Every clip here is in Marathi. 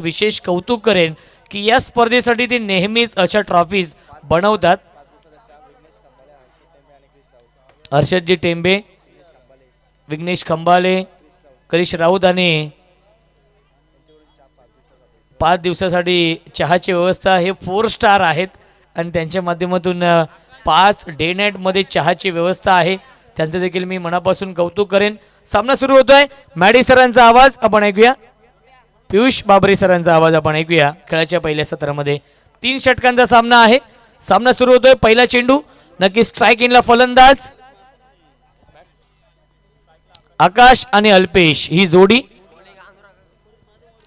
विशेष कौतुक करेन की या स्पर्धेसाठी ते नेहमीच अशा ट्रॉफीज बनवतात. हर्षदजी टेंबे, विघ्नेश खंबाले, करिश राऊत आणि 5 दिवसासाठी चहाची व्यवस्था हे 4 स्टार आहेत आणि त्यांच्या माध्यमातून 5 डे नाईट मध्ये चहाची व्यवस्था आहे. त्यांचं देखील मी मनापासून कौतुक करेन. सामना सुरू होतोय. मॅडी सरांचा आवाज आपण ऐकूया. पियुष बाबरे सरांचा आवाज आपण ऐकूया. खेळाच्या पहिल्या सत्रामध्ये 3 षटकांचा सामना आहे. सामना सुरू होतोय. पहिला चेंडू नक्की स्ट्राइक इनला फलंदाज आकाश आणि अल्पेश ही जोडी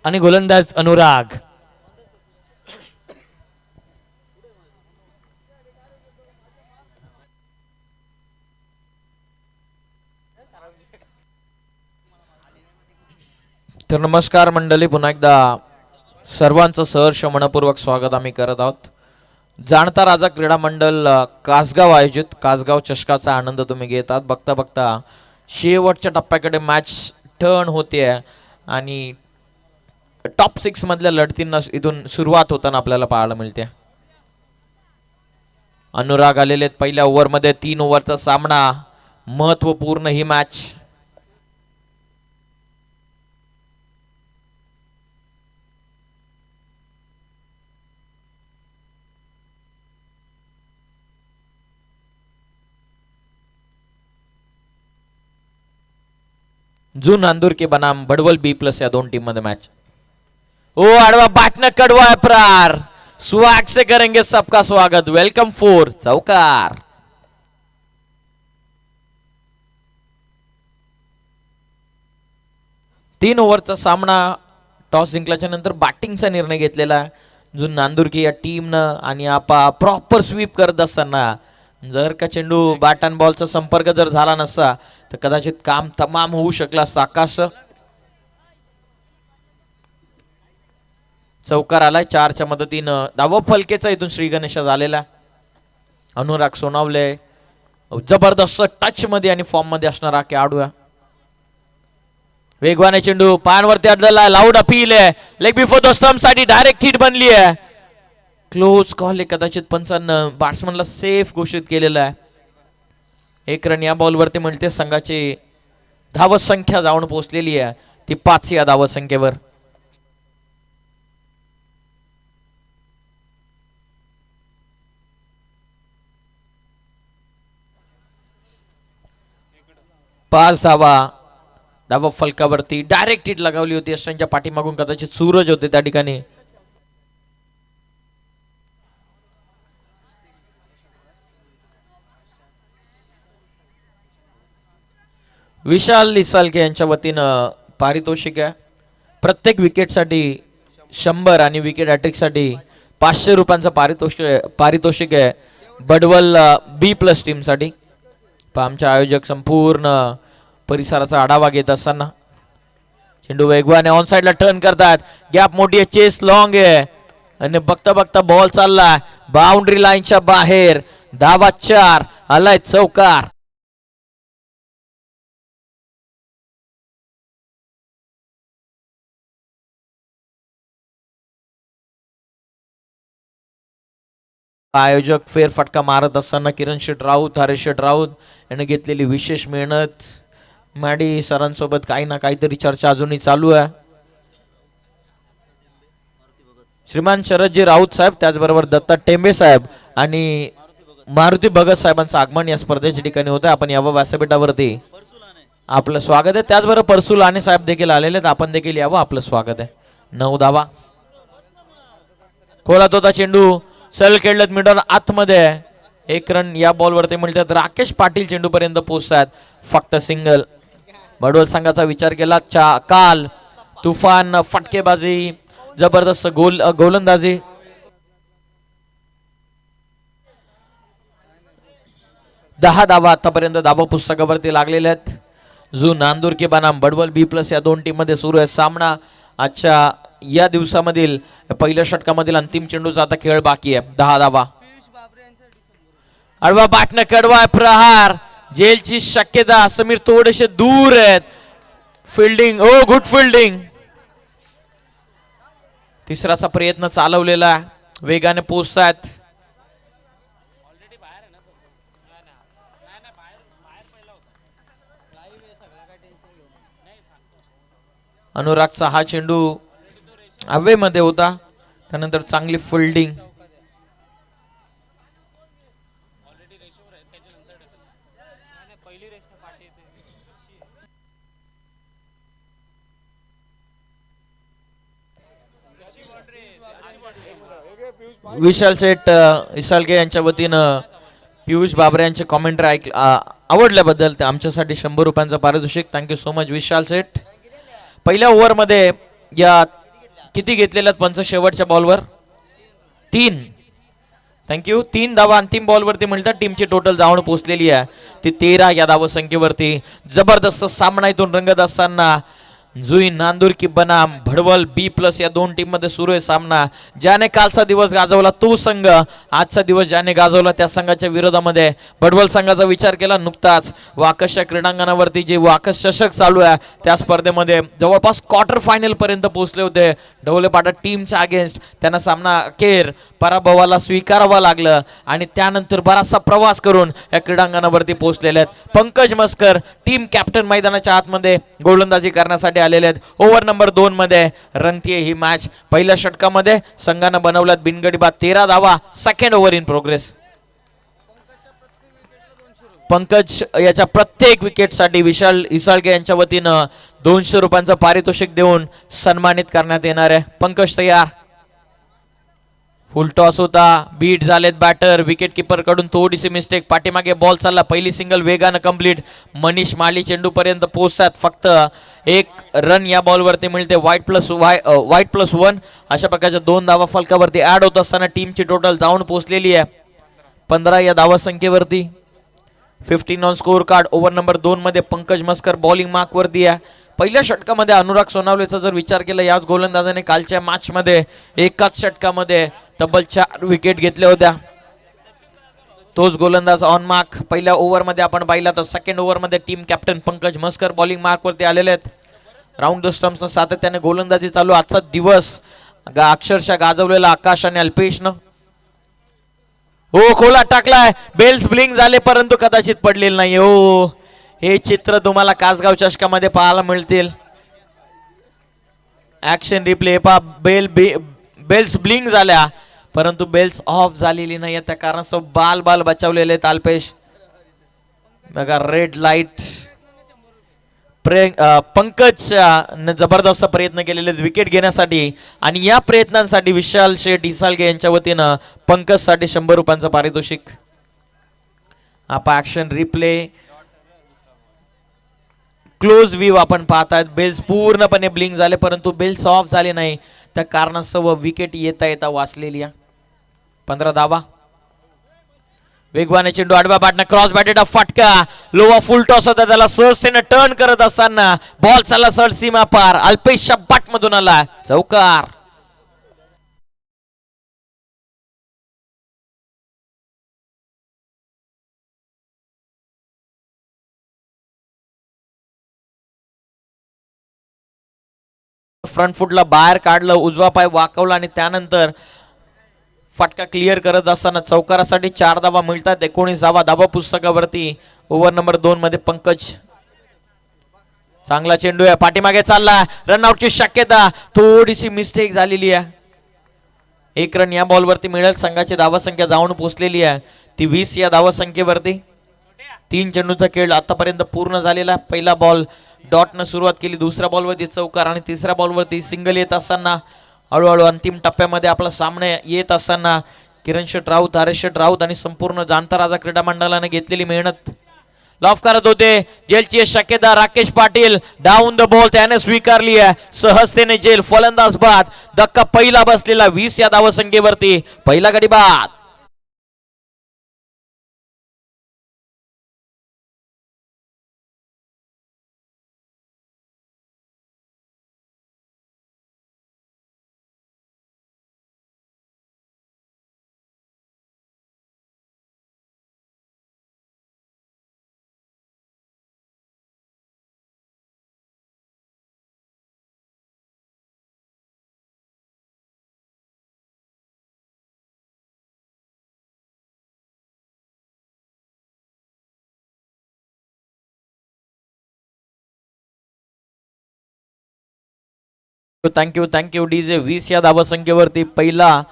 आणि गोलंदाज अनुराग. तर नमस्कार मंडळी, पुन्हा एकदा सर्वांचं सहर्ष मनपूर्वक स्वागत आम्ही करत आहोत. जाणता राजा क्रीडा मंडळ कासगाव आयोजित कासगाव चषकाचा आनंद तुम्ही घेतात. बघता बघता शेवटच्या टप्प्याकडे मॅच टर्न होते आणि टॉप 6 मधल्या लढतींना इथून सुरुवात होताना आपल्याला पाहायला मिळते. अनुराग आलेले आहेत पहिल्या ओव्हरमध्ये. 3 ओव्हरचा सामना, महत्वपूर्ण ही मॅच. जू नांदूर के बनाम बडवल B+ या 2 टीम मध्ये मॅच. ओ आडवा बाटना कड़वा है प्रार. स्वाग से करेंगे सबका स्वागत. वेलकम फॉर चौकार. तीन ओव्हरचा सामना. टॉस जिंकल्याच्या नंतर बॅटिंगचा निर्णय घेतलेला जू नांदुरकी या टीमनं आणि आपा प्रॉपर स्वीप करत असताना जर का चेंडू बॅट अँड बॉलचा संपर्क जर झाला नसता तर कदाचित काम तमाम होऊ शकलं असतं. आकाश चौकार आलाय. 4च्या मदतीनं धावा फलकेचा इथून श्री गणेश झालेला. अनुराग सोनावले जबरदस्त टच मध्ये आणि फॉर्म मध्ये असणारा खेळाडू. वेगवाने चेंडू पायांवरती अडलेला. लाऊड अपील आहे. लेग बिफोर द स्टंप साठी डायरेक्ट हिट बनली आहे. क्लोज कॉल आहे. कदाचित पंचांना बॅट्समनला सेफ घोषित केलेला आहे. 1 रन या बॉल वरती मिळते. संघाची धावत संख्या जाऊन पोहोचलेली आहे ती 5 या धावत संख्येवर. पाच धावा फलकावरती डायरेक्ट हिट लगावली होती. अशांच्या पाठीमागून कदाचित सूरज होते त्या ठिकाणी. विशाल लिसालके यांच्या वतीनं पारितोषिक आहे. प्रत्येक विकेटसाठी 100 आणि विकेट हॅट्रिक साठी 500 रुपयांचं पारितोषिक आहे बडवल B+ टीमसाठी. आमचे आयोजक संपूर्ण परिसराचा आढावा घेत असताना चेंडू वेगवाने ऑन साइडला टर्न करतात. गॅप मोठी आहे. चेस लॉंग आहे आणि बघता बघता बॉल चालला बाउंड्री लाईनच्या बाहेर. धावा 4 आलाय चौकार. आयोजक फेरफटका मारत असताना किरण शेठ राऊत, हरेश शेठ राऊत यांनी घेतलेली विशेष मेहनत. मॅडी सरांसोबत काही ना काहीतरी चर्चा अजूनही चालू आहे. श्रीमान शरदजी राऊत साहेब, त्याचबरोबर दत्ता टेंबे साहेब आणि मारुती भगत साहेबांचं आगमन या स्पर्धेच्या ठिकाणी होतं. आपण यावं व्यासपीठावरती. आपलं स्वागत आहे. त्याचबरोबर परसू लाने साहेब देखील आलेले आहेत. आपण देखील यावं. आपलं स्वागत आहे. 9 धावा. खोलात होता चेंडू. सल खेळलेत मिडल आतमध्ये. 1 रन या बॉल वरती मिळतात. राकेश पाटील चेंडू पर्यंत पोहोचतात. फक्त सिंगल. बडवल संघाचा विचार केला काल तुफान फटकेबाजी, जबरदस्त गोलंदाजी. दहा धावा आतापर्यंत धावा पुस्तकावरती लागलेल्या आहेत. जू नांदूर के बनाम बडवल B+ या 2 टीम मध्ये सुरू आहे सामना. आजच्या या दिवसामधील पहिल्या षटकामधील अंतिम चेंडूचा आता खेळ बाकी आहे. 10 धावा. आडवा बाटणं कडवा आहे. प्रहार जेलची शक्यता. समीर थोडेसे दूर आहेत. फिल्डिंग. ओ गुड फिल्डिंग. तिसराचा प्रयत्न चालवलेला वेगाने पोचतात. अनुरागचा हा चेंडू हवेमध्ये होता, त्यानंतर चांगली फिल्डिंग. विशाल शेठ इसालके यांच्या वतीनं पियुष बाबरे यांचे कॉमेंट्री आवडल्याबद्दल ते आमच्यासाठी 100 रुपयांचं पारितोषिक. थँक्यू सो मच विशाल शेठ. पहिल्या ओव्हरमध्ये या किती घेतलेल्या पंच शेवटच्या बॉलवर 3. थँक्यू. 3 धावा अंतिम बॉलवरती मिळतात. टीमची टोटल धावण पोहोचलेली आहे ती 13 या धावा संख्येवरती. जबरदस्त सामना इथून रंगत असताना जुई नांदूर की बनाम भडवल B+ या दोन टीम मध्ये सुरू आहे सामना. ज्याने कालचा दिवस गाजवला तो संघ आजचा दिवस ज्याने गाजवला त्या संघाच्या विरोधामध्ये भडवल संघाचा विचार केला. नुकताच वाकस क्रीडांगणावरती जे वाकस चषक चालू आहे त्या स्पर्धेमध्ये जवळपास क्वार्टर फायनल पर्यंत पोहोचले होते ढवलेपाटा टीमच्या अगेन्स्ट. त्यांना सामना अखेर पराभवाला स्वीकारावा लागलं आणि त्यानंतर बराचसा प्रवास करून या क्रीडांगणावरती पोहोचलेले आहेत. पंकज मस्कर टीम कॅप्टन मैदानाच्या आतमध्ये गोलंदाजी करण्यासाठी आलेले आहेत. ओव्हर नंबर 2 मध्ये रंगतीये ही मॅच. पहिल्या षटकामध्ये संघानं बनवल्यात बिनगडी बाद 13 धावा. Second over in progress. Pankaj याच्या प्रत्येक विकेटसाठी विशाल इसाळके यांच्या वतीनं 200 रुपयांचं पारितोषिक देऊन सन्मानित करण्यात येणार आहे. पंकज तयार. फुल टॉस होता, बीट झालेत बॅटर. विकेट किपर कडून थोडीशी मिस्टेक. पाठीमागे बॉल चालला. पहिली सिंगल वेगानं कंप्लीट. मनीष माली चेंडू पर्यंत पोहोचतात. फक्त 1 रन या बॉलवरती मिळते. वाईट+1 अशा प्रकारच्या 2 धावा फलकावरती ऍड होत असताना टीमची टोटल धावून पोहोचलेली आहे 15 या धावा संख्येवरती. 15 on score card. Over number 2 मध्ये पंकज मस्कर बॉलिंग मार्क वरती आहे. पहिल्या षटकामध्ये अनुराग सोनावलेचा जर विचार केला याच गोलंदाजाने कालच्या मॅच मध्ये एकाच षटकामध्ये तब्बल 4 विकेट घेतल्या होत्या. तोच गोलंदाज ऑन मार्क. पहिल्या ओव्हर मध्ये आपण पाहिला तर सेकंड ओव्हर मध्ये team captain Pankaj Maskar bowling mark वरती आलेले आहेत. राऊंड द स्टंप्स सातत्याने गोलंदाजी चालू. आजचा दिवस अक्षरशः गाजवलेला आकाश आणि अल्पेशनं. हो खोला टाकलाय. बेल्स ब्लिंक झाले परंतु कदाचित पडलेले नाही. हो हे चित्र तुम्हाला कासगाव चषकामध्ये पाहायला मिळतील. ऍक्शन रिप्ले पा. बेल्स ब्लिंक झाल्या परंतु बेल्स ऑफ झालेली नाही. त्या कारणास्तव बाल बचावलेले आहेत अल्पेश. बघा रेड लाईट. पंकज जबरदस्त प्रयत्न केलेले विकेट घेण्यासाठी आणि या प्रयत्नांसाठी विशाल शेठ इसालके यांच्या वतीनं पंकज साठी 100 रुपयांचं पारितोषिक. आपण ऍक्शन रिप्ले क्लोज व्ह्यू आपण पाहतायत. बेल्स पूर्णपणे ब्लिंक झाले परंतु बेल्स ऑफ झाले नाही. त्या कारणास्तव विकेट येता वाचलेली आहे. 15 धावा. वेगवाने चेंडू आडवा बाटना क्रॉस बॅटेड फटका. लोवा फुल टॉस होता त्याला सहजतेने टर्न करत असताना बॉल चालला सर सीमा पार. अल्पेशच्या बाट मधून आला चौकार. फ्रंट फुटला बाहेर काढलं. उजवा पाय वाकवला आणि त्यानंतर फटका क्लिअर करत असताना चौकारासाठी 4 धावा मिळतात. 19 धावा पुस्तकावरती. ओव्हर नंबर 2 मध्ये पंकज. चांगला चेंडू आहे. पाठीमागे चालला. रनआउटची शक्यता. थोडीशी मिस्टेक झालेली आहे. 1 रन या बॉलवरती मिळेल. संघाची धावा संख्या जाऊन पोहोचलेली आहे ती 20 या धावा संख्येवरती. 3 चेंडूचा खेळ आतापर्यंत पूर्ण झालेला. पहिला बॉल डॉटनं सुरुवात केली. दुसऱ्या बॉलवरती चौकार आणि तिसऱ्या बॉलवरती सिंगल येत असताना हळूहळू अंतिम टप्प्यामध्ये आपला सामना येत असताना किरण शेठ राऊत, हरेश शेठ राऊत आणि संपूर्ण जाणता राजा क्रीडा मंडळाने घेतलेली मेहनत लॉफ करत होते. जेलची शक्यता. Rakesh Patil down the ball त्याने स्वीकारली आहे. सहजतेने जेल. फलंदाज बाद. धक्का पहिला बसलेला 20 या धावा संख्येवरती. पहिला गडी बाद. Thank you DJ. 20 या धावसंख्येवरती पहिला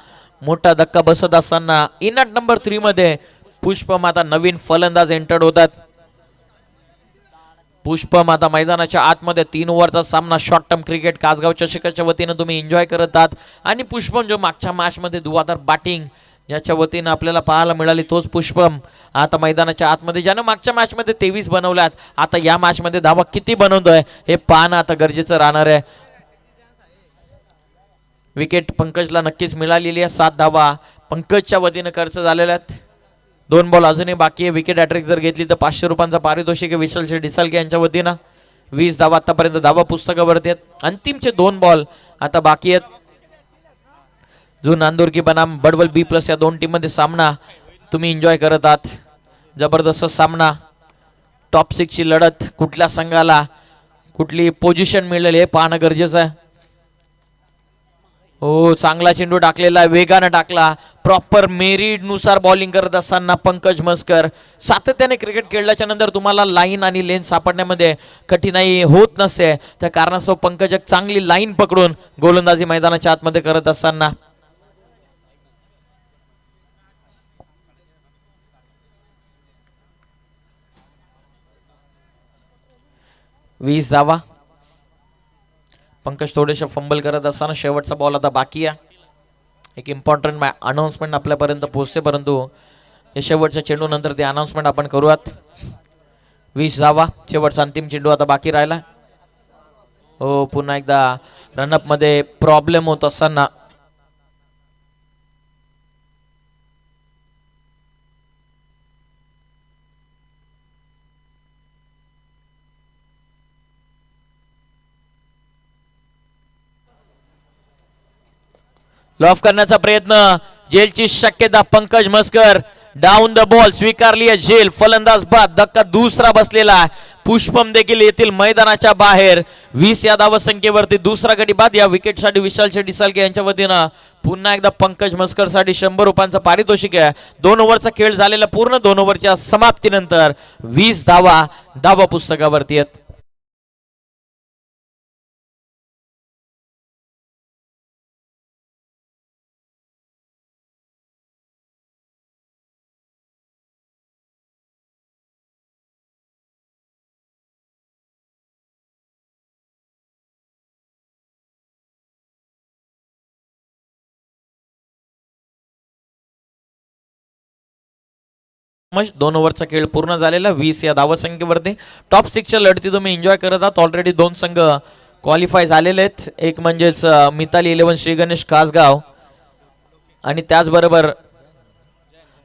मोठा धक्का बसत असताना इन अट नंबर 3 मध्ये पुष्पम आता नवीन फलंदाज एंटर्ड होतात. पुष्पम आता मैदानाच्या आतमध्ये 3 ओव्हरचा सामना शॉर्ट टर्म क्रिकेट कासगाव चषकाच्या वतीनं तुम्ही एन्जॉय करत आहात. आणि पुष्पम जो मागच्या मॅचमध्ये धुवाधार बॅटिंग याच्या वतीनं आपल्याला पाहायला मिळाली, तोच पुष्पम आता मैदानाच्या आतमध्ये, ज्यानं मागच्या मॅचमध्ये 23 बनवल्यात, आता या मॅचमध्ये धावा किती बनवतोय हे पाहणं आता गरजेचं राहणार आहे. विकेट पंकजला नक्कीच मिळालेली आहे. 7 धावा पंकजच्या वतीनं खर्च झालेल्या आहेत. 2 बॉल अजूनही बाकी आहे. विकेट हॅट्रिक जर घेतली तर 500 रुपयांचा पारितोषिक विशाल शेठ डिसालके यांच्या वतीनं. 20 धावा आतापर्यंत धावा पुस्तकावरती आहेत. अंतिमचे 2 बॉल आता बाकी आहेत. जो नांदुरकी बनाम बडवल B+ या 2 टीम मध्ये सामना तुम्ही एन्जॉय करत आहात. जबरदस्त सामना, टॉप 6 ची लढत, कुठल्या संघाला कुठली पोझिशन मिळेल हे पाहणं गरजेचं आहे. हो, चांगला चेंडू टाकलेला, वेगानं टाकला, प्रॉपर मेरिट नुसार बॉलिंग करत असताना पंकज मस्कर. सातत्याने क्रिकेट खेळल्याच्या नंतर तुम्हाला लाईन आणि लेन सापडण्यामध्ये कठीणाई होत नसते, त्या कारणास्तव पंकज एक चांगली लाईन पकडून गोलंदाजी मैदानाच्या आतमध्ये करत असताना 20 धावा. पंकज थोडेसे फंबल करत असताना शेवटचा बॉल आता बाकी आहे. एक इम्पॉर्टंट अनाउन्समेंट आपल्यापर्यंत पोहोचते, परंतु या शेवटच्या चेंडू नंतर ते अनाउन्समेंट आपण करूयात. 20 धावा, शेवटचा अंतिम चेंडू आता बाकी राहिला. हो, पुन्हा एकदा रनअप मध्ये प्रॉब्लेम होत असताना लॉफ करण्याचा प्रयत्न, जेलची शक्यता. पंकज मस्कर डाऊन द बॉल, स्वीकारली आहे झेल. फलंदाज बाद, धक्का दुसरा बसलेला. पुष्पम देखील येथील मैदानाच्या बाहेर. 20 या धावसंख्येवरती दुसरा गडी बाद. या विकेटसाठी विशाल शेठ डिसालके यांच्या वतीनं पुन्हा एकदा पंकज मस्कर साठी 100 रुपयांचं पारितोषिक आहे. 2 ओव्हरचा खेळ झालेला पूर्ण. 2 ओव्हरच्या समाप्तीनंतर 20 धावा धावा पुस्तकावरती आहेत. मग 2 ओव्हरचा खेळ पूर्ण झालेला. 20 या धावसंख्येवरती टॉप 6 च्या लढती तुम्ही एन्जॉय करत आहात. ऑलरेडी 2 संघ क्वालिफाय झालेले आहेत. एक म्हणजेच मिताली 11 श्री गणेश कासगाव आणि त्याचबरोबर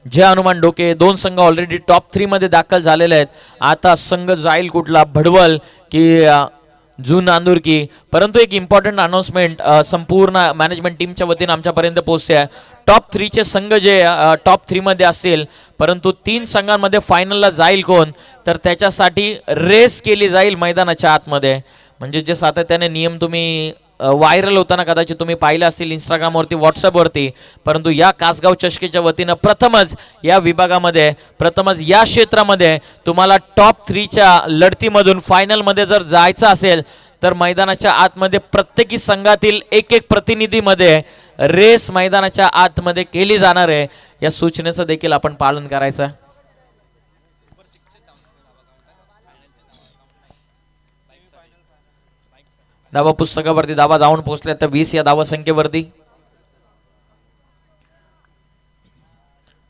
जय हनुमान डोके. 2 संघ ऑलरेडी टॉप 3 मध्ये दाखल झालेले आहेत. आता संघ जाईल कुठला, भडवल की जून नांदुरकी. परंतु एक इम्पॉर्टंट अनाउन्समेंट संपूर्ण मॅनेजमेंट टीमच्या वतीने आमच्यापर्यंत पोहोचते आहे. टॉप 3 चे संघ जे टॉप 3 मध्ये असतील, परंतु 3 संघांमध्ये फायनलला जाईल कोण, तर त्याच्यासाठी रेस केली जाईल मैदानाच्या आतमध्ये. म्हणजे जे सातत्याने नियम तुम्ही व्हायरल होताना कदाचित तुम्ही पाहिले असतील इंस्टाग्रामवरती, व्हॉट्सअपवरती, परंतु या कासगाव चषकेच्या वतीनं प्रथमच या विभागामध्ये, प्रथमच या क्षेत्रामध्ये तुम्हाला टॉप 3 च्या लढतीमधून फायनलमध्ये जर जायचं असेल तर मैदानाच्या आतमध्ये प्रत्येकी संघातील एक प्रतिनिधीमध्ये रेस मैदानाच्या आतमध्ये केली जाणार आहे. या सूचनेचं देखील आपण पालन करायचं. धावा पुस्तकावरती धावा जाऊन पोहोचल्या तर 20 या धावा संख्येवरती.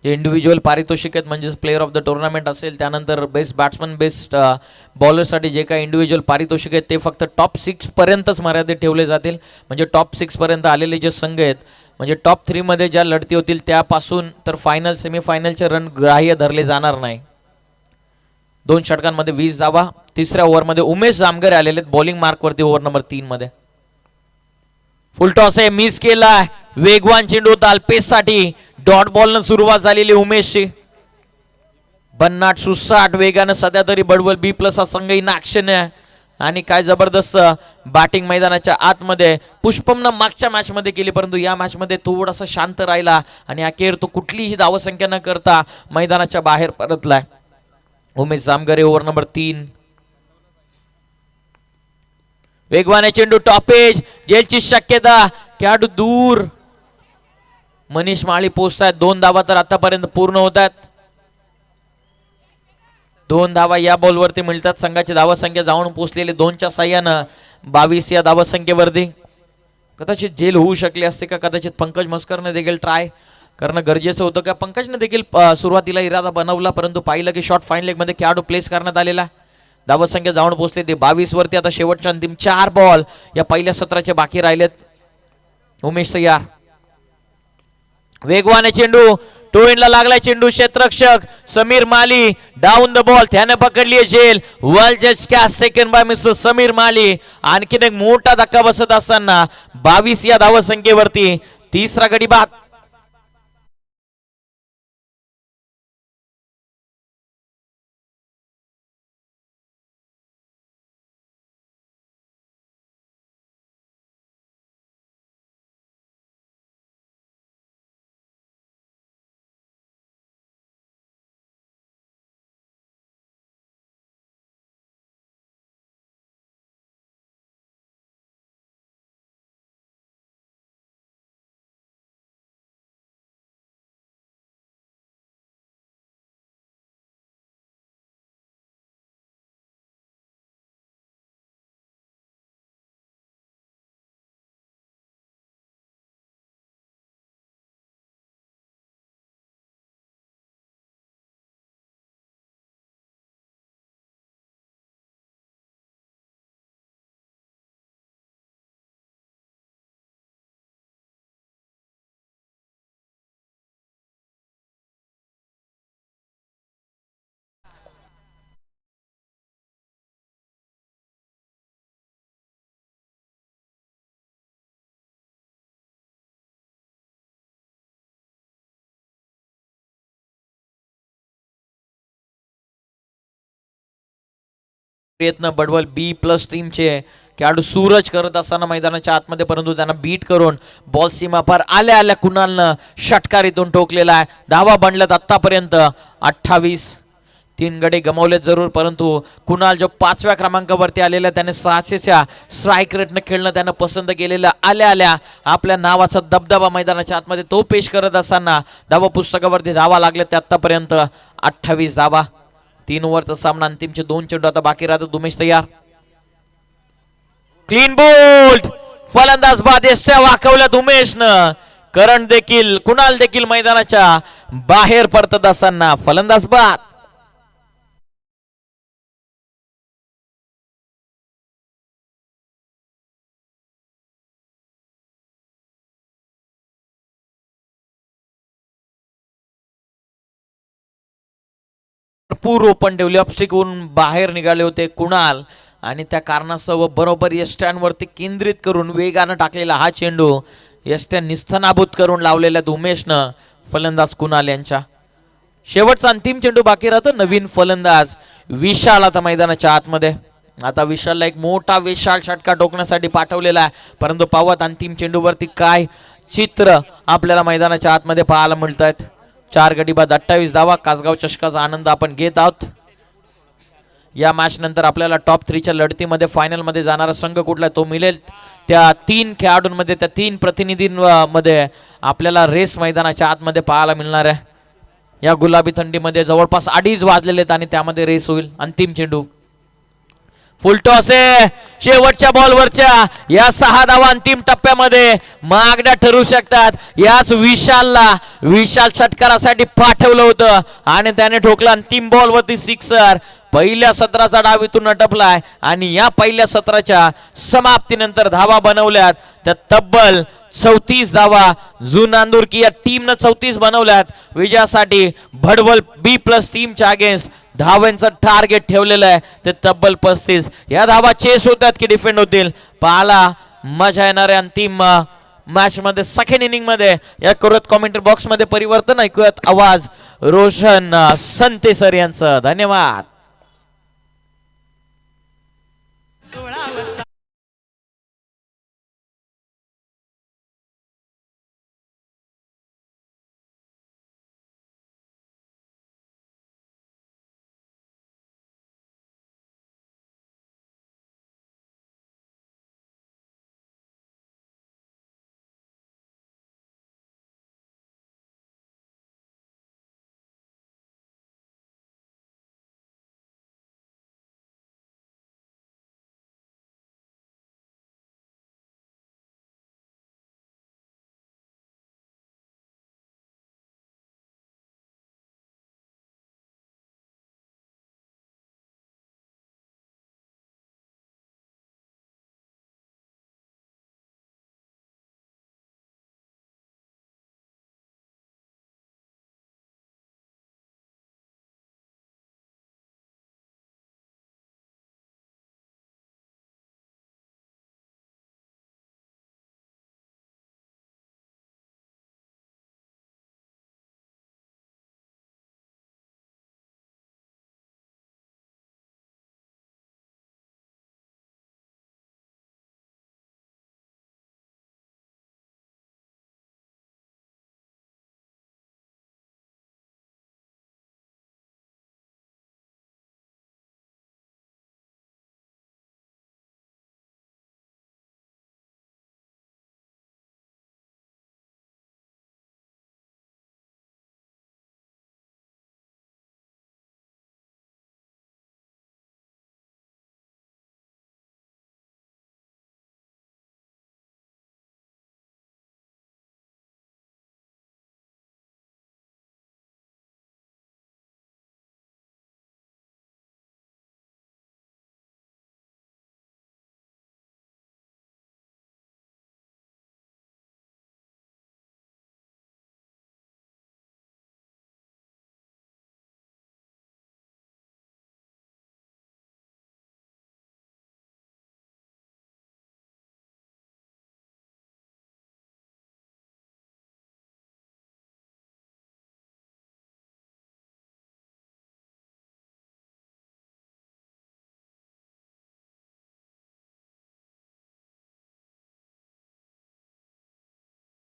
जे इंडिव्हिज्युअल पारितोषिक आहेत म्हणजेच प्लेअर ऑफ द टुर्नामेंट असेल, त्यानंतर बेस्ट बॅट्समन, बेस्ट बॉलरसाठी जे काही इंडिव्हिज्युअल पारितोषिक आहेत ते फक्त टॉप 6 पर्यंतच मर्यादित ठेवले जातील. म्हणजे टॉप 6 पर्यंत आलेले जे संघ आहेत, म्हणजे टॉप 3 मध्ये ज्या लढती होतील त्यापासून तर फायनल सेमीफायनलचे रन ग्राह्य धरले जाणार नाही. 2 षटकांमध्ये 20 धावा. तिसऱ्या ओव्हरमध्ये उमेश जामगरे आलेले बॉलिंग मार्कवरती ओव्हर नंबर 3 मध्ये. फुल टॉस आहे, मिस केला. वेगवान चेंडू तालपेससाठी डॉट बॉलनं सुरुवात झालेली उमेशची. 59-60 वेगानं सध्या तरी बडवल B+ हा संघ इन ऍक्शन आहे. आणि काय जबरदस्त बॅटिंग मैदानाच्या आतमध्ये पुष्पमनं मागच्या मॅच मध्ये केली, परंतु या मॅच मध्ये थोडासा शांत राहिला आणि अखेर तो कुठलीही धावसंख्या न करता मैदानाच्या बाहेर परतलाय. Umesh Jamgare over number 3. वेगवाने चेंडू टॉपेज जेलची शक्यता खेळाडू दूर. मनीष माळी पोचतायत. 2 धावा तर आतापर्यंत पूर्ण होत आहेत. 2 धावा या बॉलवरती मिळतात. संघाची धावा संख्या जाऊन पोचलेली 2च्या साह्यानं 22 या धावा संख्येवरती. कदाचित जेल होऊ शकली असते का, कदाचित पंकज मस्करने देखील ट्राय करणं गरजेचं होतं का. पंकजने देखील सुरुवातीला इरादा बनवला, परंतु पाहिलं की शॉर्ट फाईन लेग मध्ये खेळाडू प्लेस करण्यात आलेला. धावा संख्या जाऊन पोहोचले ते 22 वरती. आता शेवटच्या अंतिम 4 बॉल या पहिल्या सत्राचे बाकी राहिलेत. उमेश तयार. वेगवाने चेंडू टोइनला लागलाय चेंडू. क्षेत्ररक्षक Sameer Mali down the ball. त्याने पकडली जेल. वेल जज catch second by mister Sameer Mali. आणखीन एक मोठा धक्का बसत असताना 22 या धावा संख्येवरती तिसरा गडी बाद. प्रयत्न बडवल बी प्लस टीमचे खेळाडू सूरज करत असताना मैदानाच्या आतमध्ये, परंतु त्यांना बीट करून बॉल सीमा पर आल्या आल्या कुणालनं षटकारीतून ठोकलेला आहे. धावा बनल्यात आतापर्यंत 28. 3 गडे गमावलेत जरूर, परंतु कुणाल जो 5व्या क्रमांकावरती आलेला त्याने 600च्या स्ट्राईक रेटनं खेळणं त्यानं पसंत केलेलं. आल्या आल्या आपल्या नावाचा दबदबा मैदानाच्या आतमध्ये तो पेश करत असताना धावा पुस्तकावरती धावा लागले ते आतापर्यंत 28 धावा. 3 ओव्हरचा सामना. अंतिमचे 2 चेंडू आता बाकी राहतात. उमेश तयार. Clean bowled. फलंदाज बाद एसट्या वाकवल्यात उमेशनं. करण देखील कुणाल देखील मैदानाच्या बाहेर पडत असताना फलंदाज बाद. भरपूर ओपन ठेवले. ऑप्स्टिकवरून बाहेर निघाले होते कुणाल आणि त्या कारणास्तव बरोबर यष्ट्यांवरती केंद्रित करून वेगानं टाकलेला हा चेंडू यष्ट्या निस्थनाभूत करून लावलेल्या उमेशनं फलंदाज कुणाल यांच्या. शेवटचा अंतिम चेंडू बाकी राहतो. नवीन फलंदाज विशाल आता मैदानाच्या आतमध्ये. आता विशालला एक मोठा विशाल षटका टोकण्यासाठी पाठवलेला आहे, परंतु पावत अंतिम चेंडूवरती काय चित्र आपल्याला मैदानाच्या आतमध्ये पाहायला मिळत आहेत. 4 गडी बाद 28 धावा. कासगाव चषकाचा आनंद आपण घेत आहोत. या मॅच नंतर आपल्याला टॉप 3च्या लढतीमध्ये फायनलमध्ये जाणारा संघ कुठला तो मिळेल. त्या 3 खेळाडूंमध्ये, त्या 3 प्रतिनिधींमध्ये आपल्याला रेस मैदानाच्या आतमध्ये पाहायला मिळणार आहे. या गुलाबी थंडीमध्ये जवळपास 2:30 वाजलेले आहेत आणि त्यामध्ये रेस होईल. अंतिम चेंडू फुल टॉस आहे. शेवटच्या बॉलवरच्या या 6 धावा अंतिम टप्प्यामध्ये मागण्या ठरू शकतात. याच विशाल षटकारासाठी पाठवलं होतं आणि त्याने ठोकला अंतिम बॉलवरती सिक्सर. पहिल्या सत्राचा डाव इथून अटपलाय आणि या पहिल्या सत्राच्या समाप्तीनंतर धावा बनवल्यात त्या तब्बल 34 धावा. नांदुरकी या टीमनं 34 बनवल्यात. विजयासाठी भडवल बी प्लस टीमच्या अगेन्स्ट धावांचं टार्गेट ठेवलेलं आहे ते तब्बल 35. या धावा चेस होतात की डिफेंड होतील पाहाला मजा येणार आहे अंतिम मॅच मध्ये. सेकंड इनिंग मध्ये या करत कॉमेंट्री बॉक्स मध्ये परिवर्तन ऐकूयात. आवाज रोशन संते सर यांचं. धन्यवाद.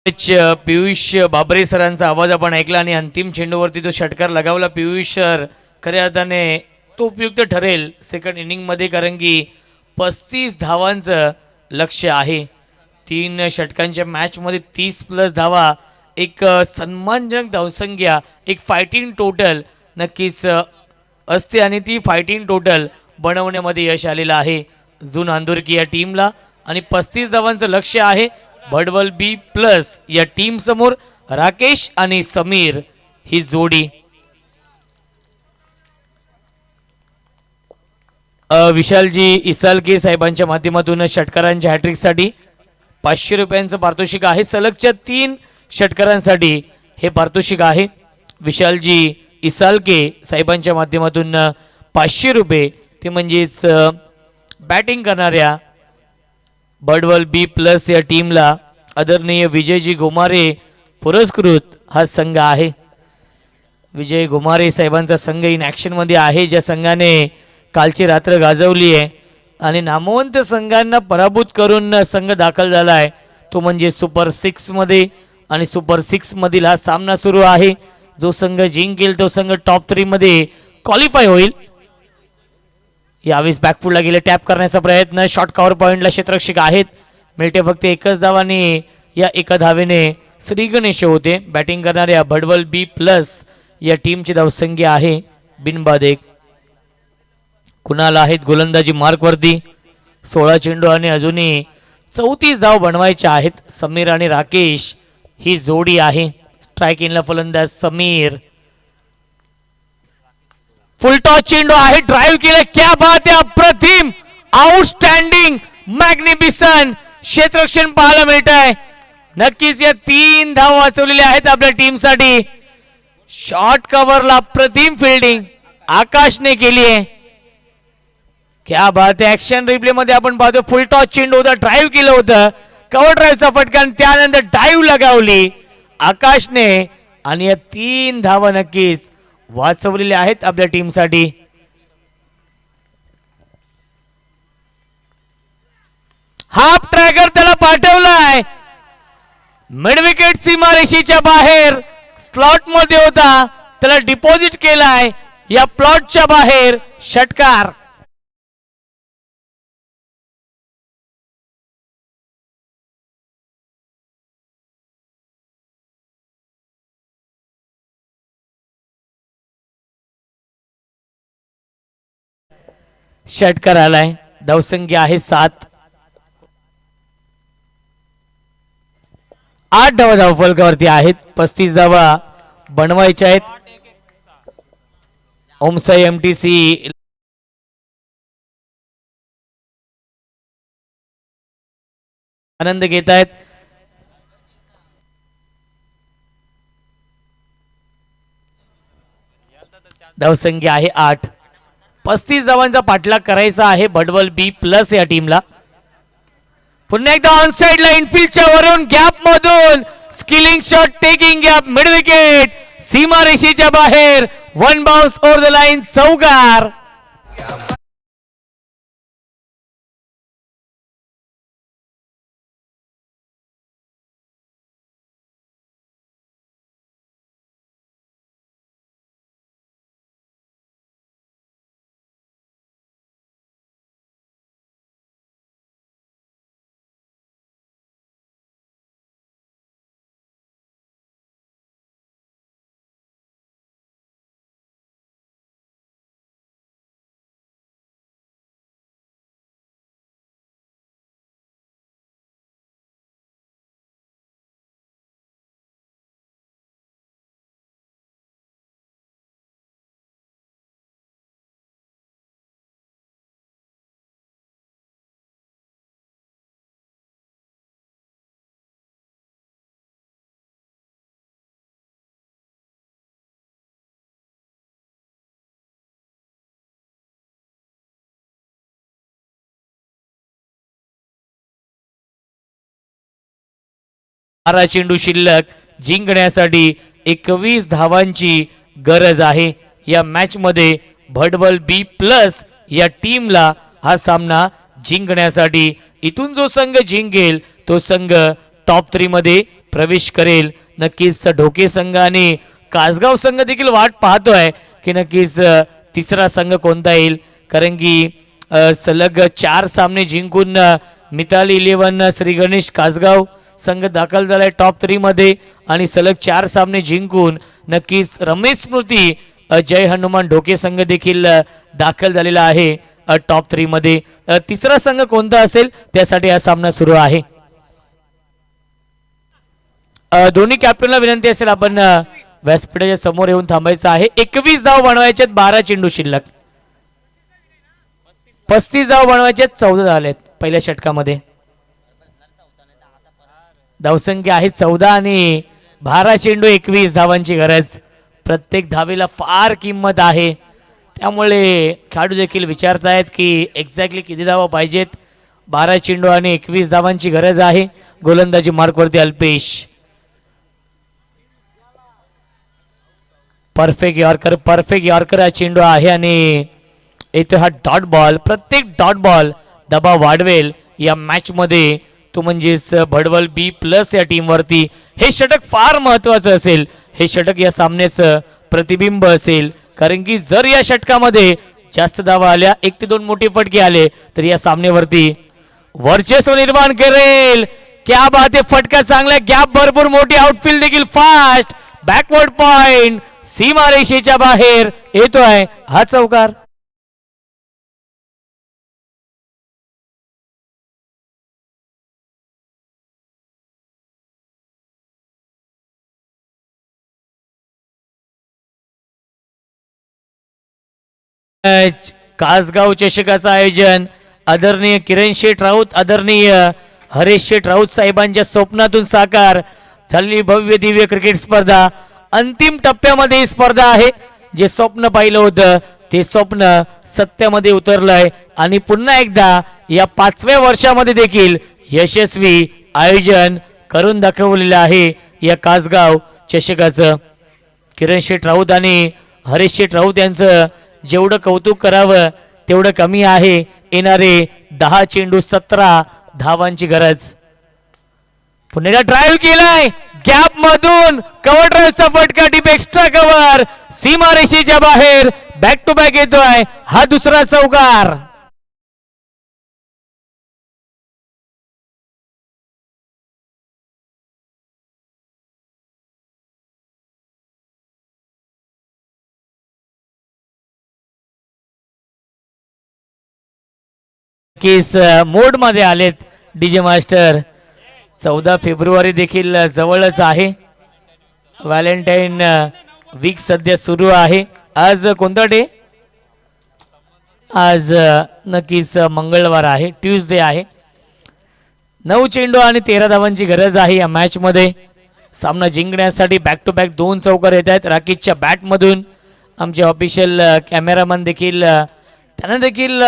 पियुष बाबरे सरांचा आवाज आपण ऐकला आणि अंतिम चेंडूवरती जो षटकार लगावला पियुष सर खऱ्या अर्थाने तो उपयुक्त ठरेल सेकंड इनिंगमध्ये, कारण की 35 धावांचं लक्ष्य आहे. 3 षटकांच्या मॅचमध्ये 30+ धावा, एक सन्मानजनक धावसंख्या, एक फायटिंग टोटल नक्कीच असते आणि ती फायटिंग टोटल बनवण्यामध्ये यश आलेलं आहे जून अंदुरकी या टीमला. आणि 35 धावांचं लक्ष्य आहे भडवल B+ या टीम समोर. राकेश आणि समीर ही जोडी. विशालजी इसालके साहेबांच्या माध्यमातून षटकारांच्या हॅट्रिकसाठी 500 रुपयांचं पारितोषिक आहे. सलगच्या 3 षटकारांसाठी हे पारितोषिक आहे. विशालजी इसालके साहेबांच्या माध्यमातून 500 रुपये, ते म्हणजेच बॅटिंग करणाऱ्या भडवल B+ या टीमला आदरणीय विजयजी गोमारे पुरस्कृत हा संघ आहे. विजय गोमारे साहेबांचा संघ इन ॲक्शनमध्ये आहे, ज्या संघाने कालची रात्र गाजवली आहे आणि नामवंत संघांना पराभूत करून संघ दाखल झाला आहे, तो म्हणजे सुपर 6 मध्ये. आणि सुपर 6 मधील हा सामना सुरू आहे. जो संघ जिंकेल तो संघ टॉप 3 मध्ये क्वालिफाय होईल. यावेळेस बॅकफुटला गेले, टॅप करण्याचा प्रयत्न, शॉर्ट कव्हर पॉईंटला क्षेत्ररक्षक आहेत, मिळते फक्त एकच धाव आणि या एका धावेने श्री गणेश होते. बॅटिंग करणाऱ्या भडवल B+ या टीमची धावसंख्या आहे बिनबाद 1. कुणाला आहेत गोलंदाजी मार्कवरती, 16 चेंडू आणि अजूनही 34 धाव बनवायच्या आहेत. समीर आणि राकेश ही जोडी आहे. स्ट्राईक इनला फलंदाज समीर. फुल टॉस चेंडू आहे, ड्राईव्ह केलं, क्या बात आहे, अप्रतिम, आउटस्टँडिंग, मॅग्निफिसन क्षेत्ररक्षण पाहायला मिळत आहे. नक्कीच या 3 धाव वाचवलेल्या आहेत आपल्या टीमसाठी. शॉर्ट कव्हरला अप्रतिम फिल्डिंग आकाशने केली आहे. क्या बात आहे. ऍक्शन रिप्ले मध्ये आपण पाहतो फुल टॉस चेंडू होता, ड्राईव्ह केलं होतं, कव्हर ड्राईव्हचा फटका आणि त्यानंतर ड्राईव्ह लगावली आकाशने आणि या 3 धावा नक्कीच वाचवलेल्या आहेत आपल्या टीमसाठी. हाफ ट्रॅकर त्याला पाठवलाय, मिड विकेट सीमारेषेच्या बाहेर स्लॉट मध्ये होता, त्याला डिपॉझिट केलाय या प्लॉटच्या बाहेर. षटकार. षटकार आलाय. धावसंख्या आहे 7. 8 धावा धावफलकावरती आहेत. 35 धावा बनवायच्या आहेत. ओमसाई MTC आनंद घेत आहेत. धावसंख्या आहे 8. 35 धावांचा पाठलाग करायचा आहे भडवल B+ या टीमला. पुन्हा एकदा ऑन साइडला इनफिल्डच्या वरून गॅप मधून skilling shot, taking gap, mid wicket सीमारेषेच्या बाहेर, 1 बाउन्स ओव्हर द लाईन, चौकार. चेंडू शिल्लक, जिंकण्यासाठी 21 धावांची गरज आहे. या मॅच मध्ये भडवल B+ या टीमला हा सामना जिंकण्यासाठी. इथून जो संघ जिंकेल तो संघ टॉप 3 मध्ये प्रवेश करेल. नक्कीच ढोके संघ आणि कासगाव संघ देखील वाट पाहतोय की नक्कीच तिसरा संघ कोणता येईल, कारण की सलग 4 सामने जिंकून मिताली 11 श्री गणेश कासगाव संघ दाखल झालाय टॉप 3 मध्ये आणि सलग 4 सामने जिंकून नक्कीच रमेश स्मृती जय हनुमान ढोके संघ देखील दाखल झालेला आहे टॉप 3 मध्ये. तिसरा संघ कोणता असेल त्यासाठी हा सामना सुरू आहे. दोन्ही कॅप्टनला विनंती असेल आपण व्यासपीठाच्या समोर येऊन थांबायचं आहे. 21 धाव बनवायचे, 12 चेंडू शिल्लक. 35 धाव बनवायचे, 14 झालेत पहिल्या षटकामध्ये. धावसंख्या आहे 14 आणि 12 चेंडू 21 धावांची गरज. प्रत्येक धावेला फार किंमत आहे, त्यामुळे खेळाडू देखील विचारतायत की एक्झॅक्टली किती धावा पाहिजेत. 12 चेंडू आणि 21 धावांची गरज आहे. गोलंदाजी मार्कवरती अल्पेश. परफेक्ट यॉर्कर हा चेंडू आहे आणि इथे हा डॉट बॉल. प्रत्येक डॉट बॉल दबाव वाढवेल या मॅच मध्ये, तो म्हणजेच भडवल B+ या टीमवरती. हे षटक फार महत्वाचं असेल. हे षटक या सामन्याचं प्रतिबिंब असेल, कारण की जर या षटकामध्ये जास्त धावा आल्या, 1 ते 2 मोठे फटके आले तर या सामन्यावरती वर्चस्व निर्माण करेल. क्या बात आहे, फटका चांगला, गॅप भरपूर मोठी, आउटफील्ड देखील फास्ट, बॅकवर्ड पॉइंट, सीमारेषेच्या बाहेर येतोय हा चौकार. कासगाव चषकाचं आयोजन आदरणीय किरण शेठ राऊत, आदरणीय हरेश शेठ राऊत साहेबांच्या स्वप्नातून साकार झालेली भव्य दिव्य क्रिकेट स्पर्धा. अंतिम टप्प्यामध्ये ही स्पर्धा आहे. जे स्वप्न पाहिलं होतं ते स्वप्न सत्यामध्ये उतरलंय आणि पुन्हा एकदा या 5व्या वर्षामध्ये देखील यशस्वी आयोजन करून दाखवलेलं आहे या कासगाव चषकाचं. किरण शेठ राऊत आणि हरेश शेठ राऊत यांचं जेवढं कौतुक करावं तेवढं कमी आहे. येणारे 10 चेंडू 17 धावांची गरज. पुन्हा ड्राईव्ह केलाय, गॅप मधून कव्हर ड्राईव्हचा फटका, डीप एक्स्ट्रा कव्हर, सीमारेषेच्या बाहेर, बॅक टू बॅक येतोय हा दुसरा चौकार. केस मोड मध्ये आलेत डीजे मास्टर. 14 फेब्रुवारी देखील जवळच आहे. व्हॅलेंटाईन वीक सध्या सुरू आहे. आज कोणता डे? आज नक्कीच मंगळवार आहे, ट्यूजडे आहे. 9 चेंडू आणि 13 धावांची गरज आहे या मॅच मध्ये. सामना जिंकण्यासाठी बॅक टू बॅक 2 चौकार येत आहेत राकेशच्या बॅटमधून. आमचे ऑफिशियल कॅमेरामन देखील, त्यांना देखील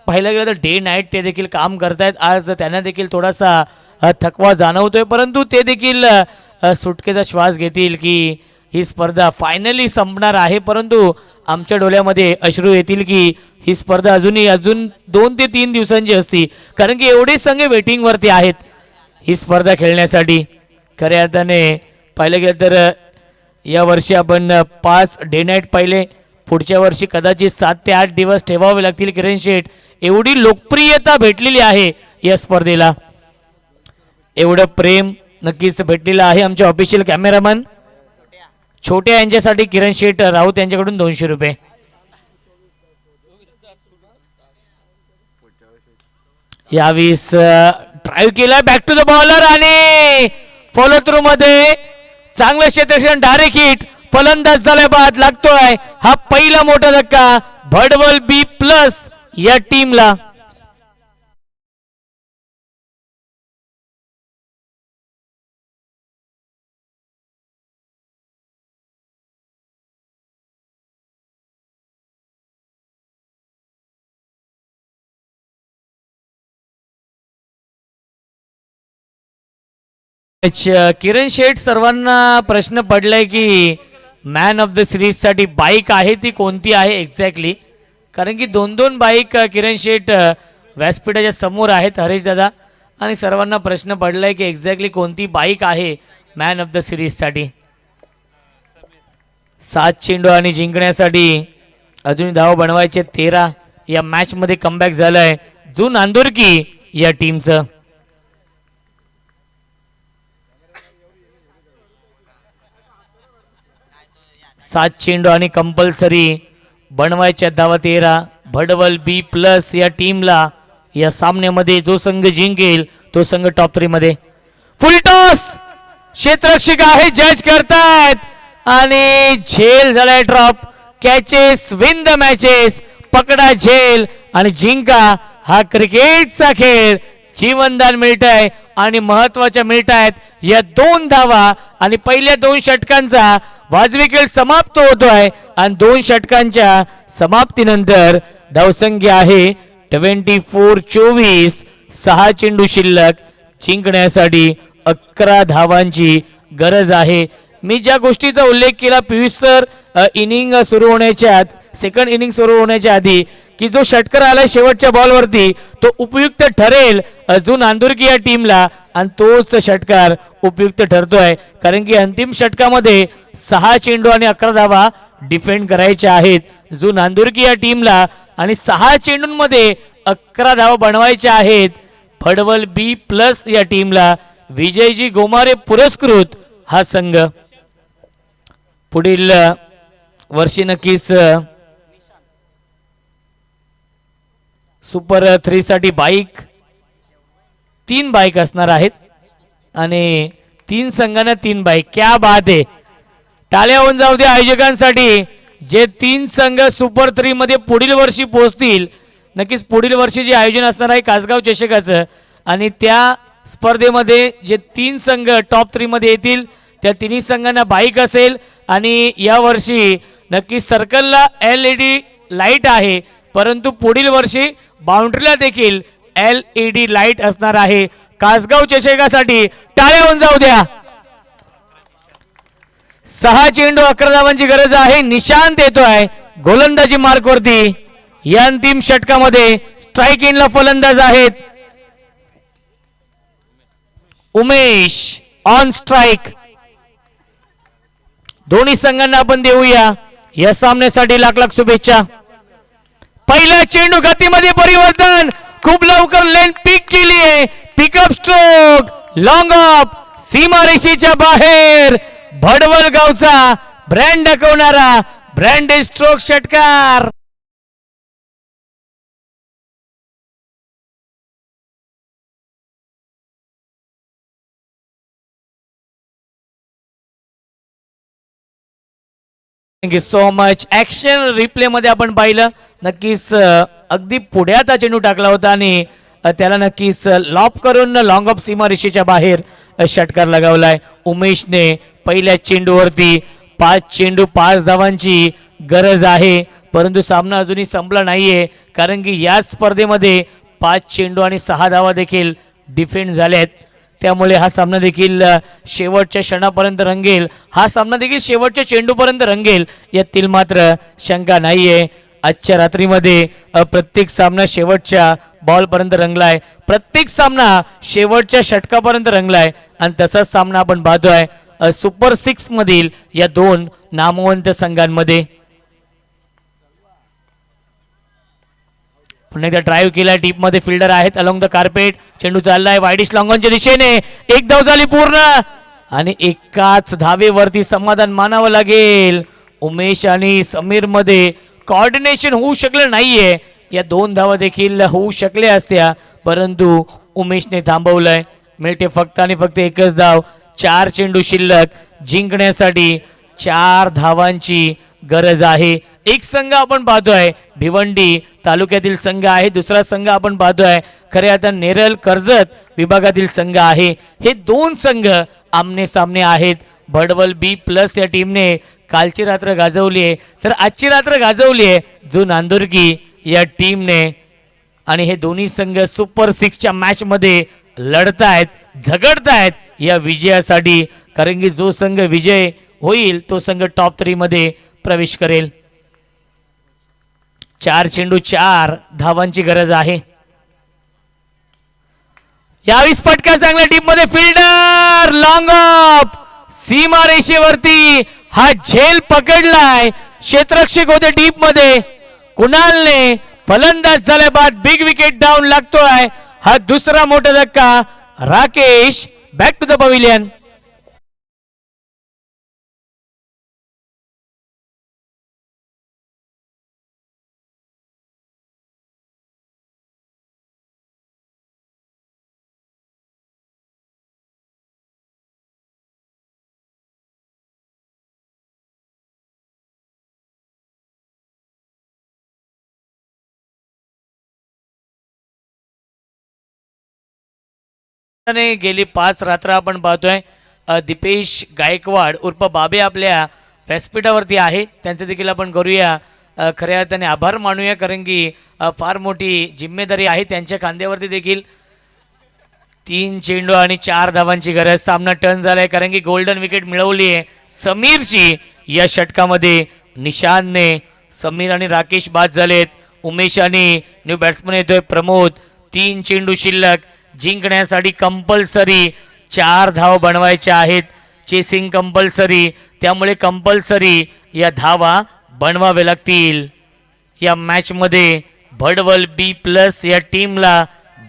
पाहिलं गेलं तर डे नाईट ते देखील काम करतायत. आज त्यांना देखील थोडासा थकवा जाणवतोय, परंतु ते देखील सुटकेचा श्वास घेतील की ही स्पर्धा फायनली संपणार आहे. परंतु आमच्या डोळ्यामध्ये अश्रू येतील की ही स्पर्धा अजून 2 ते 3 दिवसांची असती, कारण की एवढे संघ वेटिंगवरती आहेत ही स्पर्धा खेळण्यासाठी. खऱ्या अर्थाने पाहिलं गेलं तर या वर्षी आपण 5 डे नाईट पाहिले. पुढच्या वर्षी कदाचित 7 ते 8 दिवस ठेवावे लागतील. किरण शेठ, एवढी लोकप्रियता भेटलेली आहे या स्पर्धेला, एवढं प्रेम नक्कीच भेटलेलं आहे. आमचे ऑफिशियल कॅमेरामन छोट्या यांच्यासाठी किरण शेठ राऊत यांच्याकडून 200 रुपये. यावेळेस ड्राईव्ह केला, बॅक टू द बॉलर आणि फॉलो थ्रू मध्ये चांगलं क्षेत्ररक्षण, डायरेक्ट हिट, फलंदाज झाल्या बाद लागतोय हा पहिला मोठा धक्का भडवल B+ या टीमला. किरण शेठ, सर्वांना प्रश्न पडलाय की मॅन ऑफ द सिरीज साठी बाईक आहे ती कोणती आहे एक्झॅक्टली, कारण की 2-2 बाईक किरण शेठ व्यासपीठाच्या समोर आहेत हरेश दादा, आणि सर्वांना प्रश्न पडलाय की एक्झॅक्टली कोणती बाईक आहे मॅन ऑफ द सिरीजसाठी. 7 चेंडू आणि जिंकण्यासाठी अजून धाव बनवायचे 13. या मॅच मध्ये कमबॅक झालंय जू नांदुरकी या टीमचं. सात चेंडू आणि कंपल्सरी बनवायच्या धावा 13. भडवल बी प्लस या टीमला या सामन्यामध्ये जो संघ जिंकेल तो संघ टॉप 3 मध्ये. फुल टॉस क्षेत्ररक्षक आहे जज करतायत आणि झेल झालाय drop. Catches win the matches. पकडा झेल आणि जिंका. हा क्रिकेटचा खेळ. जीवनदान मिळत आहे आणि महत्वाच्या मिळत आहेत या 2 धावा आणि पहिल्या 2 षटकांचा वाजवी खेळ समाप्त होतोय आणि 2 षटकांच्या समाप्तीनंतर धावसंख्या आहे 24-24. 6 चेंडू शिल्लक. जिंकण्यासाठी 11 धावांची गरज आहे. मी ज्या गोष्टीचा उल्लेख केला पियुष सर इनिंग सुरू होण्याच्या सेकंड इनिंग सुरू होण्याच्या आधी की जो षटकार आलाय शेवटच्या बॉलवरती तो उपयुक्त ठरेल अजून नांदुरकी या टीमला आणि तोच षटकार उपयुक्त ठरतोय कारण की अंतिम षटकामध्ये 6 चेंडू आणि 11 धावा डिफेंड करायच्या आहेत जो नांदुरकी या टीमला आणि 6 चेंडूंमध्ये 11 धावा बनवायच्या आहेत. फडवल बी प्लस या टीमला विजयजी गोमारे पुरस्कृत हा संघ पुढील वर्षी नक्कीच सुपर 3 साठी बाईक 3 बाईक असणार आहेत आणि 3 संघांना 3 बाईक. क्या बात आहे. टाळ्या होऊन जाऊ दे आयोजकांसाठी. जे 3 संघ सुपर 3 मध्ये पुढील वर्षी पोहोचतील नक्कीच पुढील वर्षी जे आयोजन असणार आहे कासगाव चषकाचं आणि त्या स्पर्धेमध्ये जे 3 संघ टॉप 3 मध्ये येतील त्या तिन्ही संघांना बाईक असेल आणि या वर्षी नक्की सर्कलला LED लाईट आहे परंतु पुढील वर्षी बाउंड्रीला देखील LED लाईट असणार आहे. कासगाव चषकासाठी टाळ्या होऊन जाऊ द्या. 6 चेंडू 11 धावांची गरज आहे. निशांत येतोय गोलंदाजी मार्कवरती. या अंतिम षटकामध्ये स्ट्राईक इनला फलंदाज आहेत उमेश ऑन स्ट्राईक. दोन्ही संघांना आपण देऊया या सामन्यासाठी लाख लाख शुभेच्छा. पहिला चेंडू गतीमध्ये परिवर्तन. खूप लवकर लेन पिक केली आहे. पिकअप स्ट्रोक लॉंग ऑफ सीमारेषेच्या बाहेर. भडवल गावचा ब्रँड दाखवणारा ब्रँडेड स्ट्रोक षटकार. Thank you so much. Action replay मध्ये आपण पाहिलं नक्कीच अगदी पुढ्यात हा चेंडू टाकला होता आणि त्याला नक्कीच लॉप करून लॉंग ऑफ सीमारेषेच्या बाहेर षटकार लगावलाय. उमेशने पहिल्या चेंडूवरती 5 चेंडू 5 धावांची गरज आहे परंतु सामना अजूनही संपला नाहीये कारण की या स्पर्धेमध्ये 5 चेंडू आणि 6 धावा देखील डिफेंड झाल्यात. त्यामुळे हा सामना देखील शेवटच्या क्षणापर्यंत रंगेल. हा सामना देखील शेवटच्या चेंडूपर्यंत रंगेल यातील मात्र शंका नाहीये. आजच्या रात्रीमध्ये प्रत्येक सामना शेवटच्या बॉलपर्यंत रंगलाय. प्रत्येक सामना शेवटच्या षटकापर्यंत रंगलाय आणि तसाच सामना आपण पाहतोय सुपर 6 मधील या 2 नामवंत संघांमध्ये. पुन्हा एकदा ड्राईव्ह केला. टीप मध्ये फिल्डर आहेत अलॉंग द कार्पेट. चेंडू चाललाय वाईडिश लॉंगॉनच्या दिशेने. एक धाव झाली पूर्ण आणि एकाच धावेवरती समाधान मानावं लागेल. उमेश आणि समीर मध्ये कोऑर्डिनेशन होऊ शकलं नाहीये. या 2 धावा देखील होऊ शकल्या असत्या परंतु उमेशने थांबवलंय. मिळते फक्त आणि फक्त एकच धाव. 4 चेंडू शिल्लक. जिंकण्यासाठी 4 धावांची गरज आहे. एक संघ आपण पाहतोय भिवंडी तालुक्यातील संघ आहे. दुसरा संघ आपण पाहतोय खरे आता नेरळ कर्जत विभागातील संघ आहे. हे 2 संघ आमने सामने आहेत. भडवल बी प्लस या टीमने कालची रात्र गाजवली आहे तर आजची रात्र गाजवली आहे जो नांदुरकी या टीमने आणि हे दोन्ही संघ सुपर 6 च्या मॅच मध्ये लढतायत झगडतायत या विजयासाठी कारण की जो संघ विजय होईल तो संघ टॉप 3 मध्ये प्रवेश करेल. 4 चेंडू 4 धावांची गरज आहे. यावेळी फटका चांगल्या टीम मध्ये फिल्डर लॉंग ऑफ सीमारेषेवरती हा झेल पकडलाय, क्षेत्ररक्षक होते डीप मध्ये, कुणालने फलंदाज झाल्या बाद बिग विकेट डाऊन लागतोय, हा दुसरा मोठा धक्का. Rakesh back to the pavilion. गेली 5 रात्र आपण पाहतोय दीपेश गायकवाड उर्फ बाबे आपल्या व्यासपीठावरती आहे. त्यांचं देखील आपण करूया खऱ्या अर्थाने आभार मानूया, कारण की फार मोठी जिम्मेदारी आहे त्यांच्या खांद्यावरती देखील. 3 चेंडू आणि 4 धावांची गरज. सामना टर्न झालाय, कारण की गोल्डन विकेट मिळवली आहे समीरची या षटकामध्ये. निशानने समीर आणि राकेश बाद झालेत. उमेश आणि न्यू बॅट्समन येतोय प्रमोद. 3 चेंडू शिल्लक. जिंकण्यासाठी कंपल्सरी 4 धाव बनवायच्या आहेत. चेसिंग कंपल्सरी, त्यामुळे कंपल्सरी या धावा बनवावे लागतील. या मॅच मध्ये भडवल बी प्लस या टीमला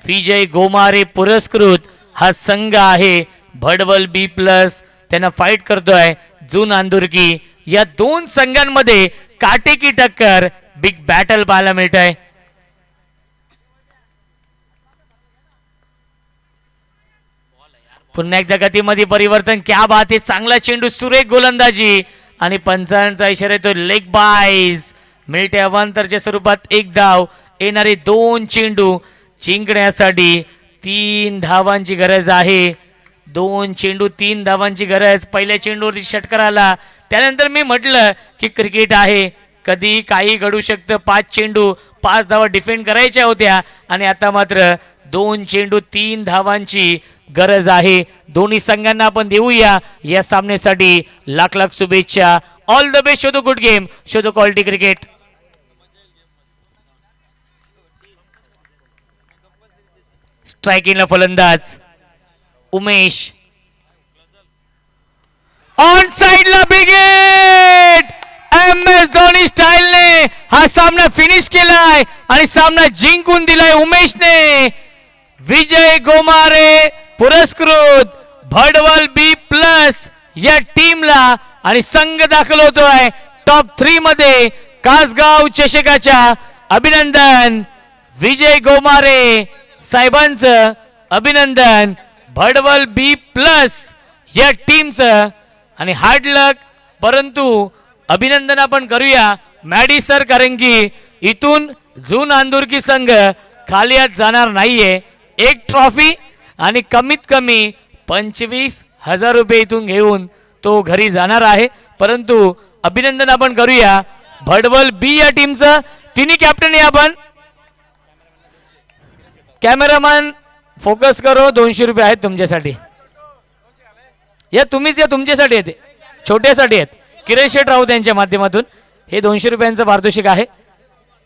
विजय गोमारे पुरस्कृत हा संघ आहे. भडवल बी प्लस त्यांना फाईट करतोय जून आंदुरकी. या 2 संघांमध्ये काटेकी टक्कर, बिग बॅटल पाहायला मिळत आहे. पुन्हा एकदा गतीमध्ये परिवर्तन. क्या बात आहे, चांगला चेंडू, सुरेख गोलंदाजी आणि पंचांचा इशारा येतो लेग बाईज. मिळते अवांतरच्या स्वरूपात 1 धाव. येणारे 2 चेंडू जिंकण्यासाठी 3 धावांची गरज आहे. 2 चेंडू 3 धावांची गरज. पहिल्या चेंडूवरती षटकार आला, त्यानंतर मी म्हटलं की क्रिकेट आहे, कधी काही घडू शकतं. 5 चेंडू 5 धावा डिफेंड करायच्या होत्या आणि आता मात्र 2 चेंडू 3 धावांची गरज आहे. दोन्ही संघांना आपण देऊया या सामन्यासाठी लाख लाख शुभेच्छा. All the best. शोधो गुड गेम, शोधो क्वालिटी क्रिकेट. स्ट्रायकिंगला फलंदाज उमेश. ऑन साइडला बिग हिट. MS धोनी स्टाईलने हा सामना फिनिश केलाय आणि सामना जिंकून दिलाय उमेशने. विजय गोमारे पुरस्कृत भडवल बी प्लस या टीमला आणि संघ दाखल होतोय टॉप 3 मध्ये कासगाव चषकाच्या. अभिनंदन विजय गोमारे साहेबांचं, अभिनंदन भडवल बी प्लस या टीमचं आणि हार्ड लक. परंतु अभिनंदन आपण करूया मॅडी सर, कारण की इथून जून आंदुरकी संघ खाली आज जाणार नाहीये. 1 ट्रॉफी आणि कमीत कमी 25,000 रुपये इथून घेऊन तो घरी जाणार आहे. परंतु अभिनंदन आपण करूया भडवल बी या टीमचं. तिन्ही कॅप्टन आहे आपण. कॅमेरामॅन फोकस करो. 200 रुपये आहेत तुमच्यासाठी. या तुम्हीच, या तुमच्यासाठी आहेत, छोट्यासाठी आहेत. किरण शेठ राऊत यांच्या माध्यमातून हे 200 रुपयांचं पारितोषिक आहे.